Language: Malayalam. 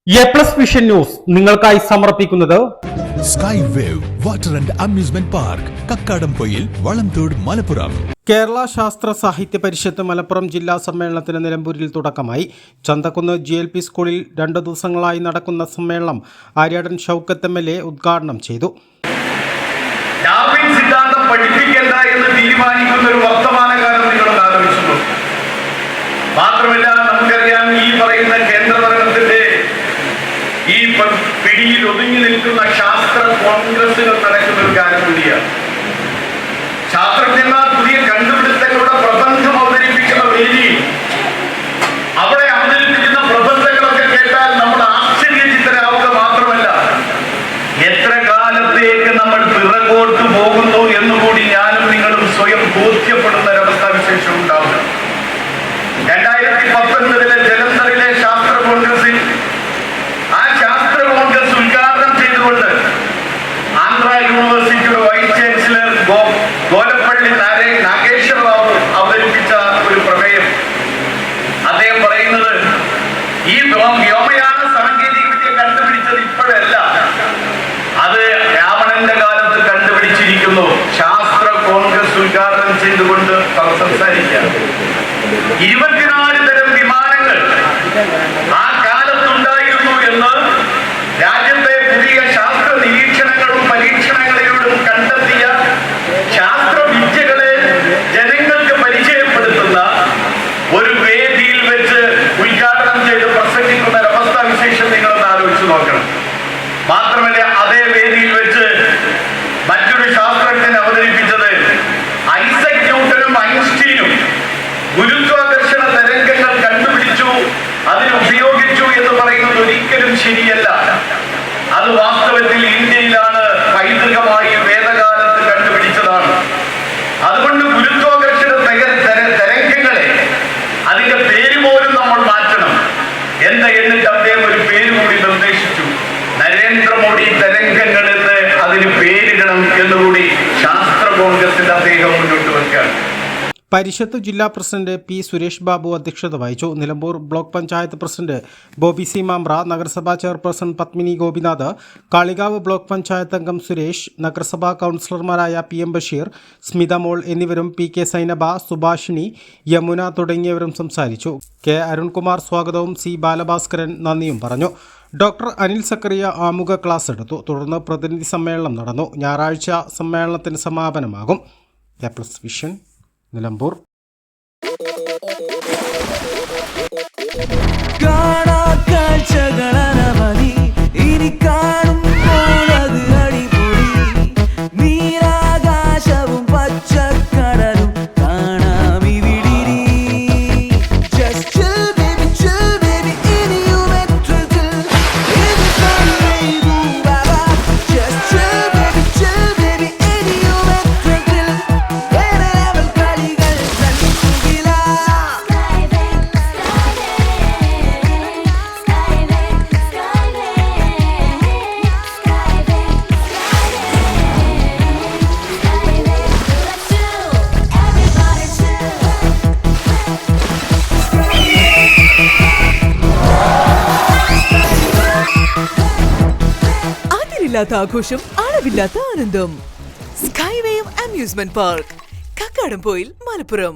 വിഷൻ ന്യൂസ് നിങ്ങൾക്കായി സമർപ്പിക്കുന്നത് sky wave water and amusement park Kakkadampoyil Valamthode Malappuram. Kerala ശാസ്ത്ര സാഹിത്യ പരിഷത്ത് മലപ്പുറം ജില്ലാ സമ്മേളനത്തിന് നിലമ്പൂരിൽ തുടക്കമായി. ചന്തക്കുന്ന് GLP സ്കൂളിൽ 2 ദിവസങ്ങളായി നടക്കുന്ന സമ്മേളനം ആര്യാടൻ ഷൗക്കത്ത് MLA ഉദ്ഘാടനം ചെയ്തു. ഡാർവിൻ സിദ്ധാന്തം പഠിപ്പിക്കേണ്ട എന്ന് തീരുമാനിക്കുന്ന ഒരു വർത്തമാനകാലം നിങ്ങളൊന്ന് ആലോചിച്ചു. മാത്രമല്ല, നമുക്കറിയാം, ഈ പറയുന്ന കേന്ദ്രഭരണത്തിന്റെ ഈ പിടിയിൽ ഒതുങ്ങി നിൽക്കുന്ന ശാസ്ത്ര കോൺഗ്രസുകൾ നടക്കുന്ന ഒരു കാര്യം കൂടിയാണ്. ശാസ്ത്രജ്ഞന്മാർ പുതിയ കണ്ടുപിടുത്തങ്ങളുടെ പ്രബന്ധം അവതരിപ്പിക്കുന്ന വേദി, അവിടെ അവതരിപ്പിക്കുന്ന പ്രബന്ധങ്ങളൊക്കെ കേട്ടാൽ നമ്മൾ ആശ്ചര്യചിത്തരാവുക മാത്രമല്ല, എത്ര കാലത്തേക്ക് നമ്മൾ പിറകോട്ട് പോകുന്നു എന്നുകൂടി ഞാനും നിങ്ങളും സ്വയം ബോധ്യപ്പെടുന്ന ഒരവസ്ഥ വിശേഷം ഉണ്ടാവുക. 2019 ജലന്ധറിലെ ശാസ്ത്ര കോൺഗ്രസിൽ ആ ശാസ്ത്ര കോൺഗ്രസ് ഉദ്ഘാടനം ചെയ്തുകൊണ്ട് ആന്ധ്ര യൂണിവേഴ്സിറ്റിയുടെ വൈസ് ചാൻസലർ ഗോലപ്പള്ളി നാഗേശ്വര റാവു അവതരിപ്പിച്ച ഒരു പ്രമേയം. അദ്ദേഹം പറയുന്നത്, ഈ വ്യോമയാന സാങ്കേതിക വിദ്യ കണ്ടുപിടിച്ചത് ഇപ്പോഴല്ല, അത് രാവണന്റെ കാലത്ത് കണ്ടുപിടിച്ചിരിക്കുന്നു. ശാസ്ത്ര കോൺഗ്രസ് ഉദ്ഘാടനം ചെയ്തുകൊണ്ട് സംസാരിക്കാം. 24 തരം വിമാനങ്ങൾ ആ കാലത്തുണ്ടായിരുന്നു എന്ന് രാജ്യത്തെ പുതിയ ശാസ്ത്ര നിരീക്ഷണങ്ങളും പരീക്ഷണങ്ങളിലൂടെ കണ്ടെത്തിയ ശാസ്ത്ര വിദ്യകളെ ജനങ്ങൾക്ക് പരിചയപ്പെടുത്തുന്ന ഒരു വേദിയിൽ വെച്ച് ഉദ്ഘാടനം ചെയ്ത് പ്രസംഗിക്കുന്ന ഒരവസ്ഥ വിശേഷം നിങ്ങളൊന്ന് ആലോചിച്ച് നോക്കണം. മാത്രമല്ല, അതേ വേദിയിൽ വെച്ച് മറ്റൊരു ശാസ്ത്രജ്ഞൻ അവതരിപ്പിച്ചത് ഐസക് ന്യൂട്ടനും ഐൻസ്റ്റീനും ഗുരുത്വാകർഷണ തരംഗങ്ങൾ കണ്ടുപിടിച്ചു, അതിനുപയോഗിച്ചു എന്ന് പറയുന്നത് ഒരിക്കലും ശരിയല്ല. അത് വാസ്തവത്തിൽ ഇന്ത്യയിലാണ് പൈതൃകമായി വേദകാലത്ത് കണ്ടുപിടിച്ചതാണ്. അതുകൊണ്ട് ഗുരുത്വാകർഷണ തരംഗങ്ങളെ അതിന്റെ പേര് പോലും നമ്മൾ മാറ്റണം എന്നിട്ട് അദ്ദേഹം ഒരു പേര് കൂടി നിർദ്ദേശിച്ചു. നരേന്ദ്രമോദി തരംഗങ്ങൾ എന്ന് അതിന് പേരിടണം എന്നുകൂടി ശാസ്ത്ര കോൺഗ്രസിൽ അദ്ദേഹം മുന്നോട്ട് വെക്കുകയാണ്. പരിഷത്ത് ജില്ലാ പ്രസിഡന്റ് P. സുരേഷ് ബാബു അധ്യക്ഷത വഹിച്ചു. Nilambur block panchayat president Bobby C Mambra, നഗരസഭാ ചെയർപേഴ്സൺ പത്മിനി ഗോപിനാഥ്, കാളികാവ് ബ്ലോക്ക് പഞ്ചായത്ത് അംഗം സുരേഷ്, നഗരസഭാ കൗൺസിലർമാരായ PM ബഷീർ, സ്മിത മോൾ എന്നിവരും PK സൈനബ, സുഭാഷിണി, യമുന തുടങ്ങിയവരും സംസാരിച്ചു. K. അരുൺകുമാർ സ്വാഗതവും C. ബാലഭാസ്കരൻ നന്ദിയും പറഞ്ഞു. ഡോക്ടർ അനിൽ സക്കറിയ ആമുഖ ക്ലാസ് എടുത്തു. തുടർന്ന് പ്രതിനിധി സമ്മേളനം നടന്നു. ഞായറാഴ്ച സമ്മേളനത്തിന് സമാപനമാകും. വിഷൻ നിലമ്പൂർ. ആഘോഷം, അളവില്ലാത്ത ആനന്ദം. Sky wave amusement park, Kakkadampoyil, Malappuram.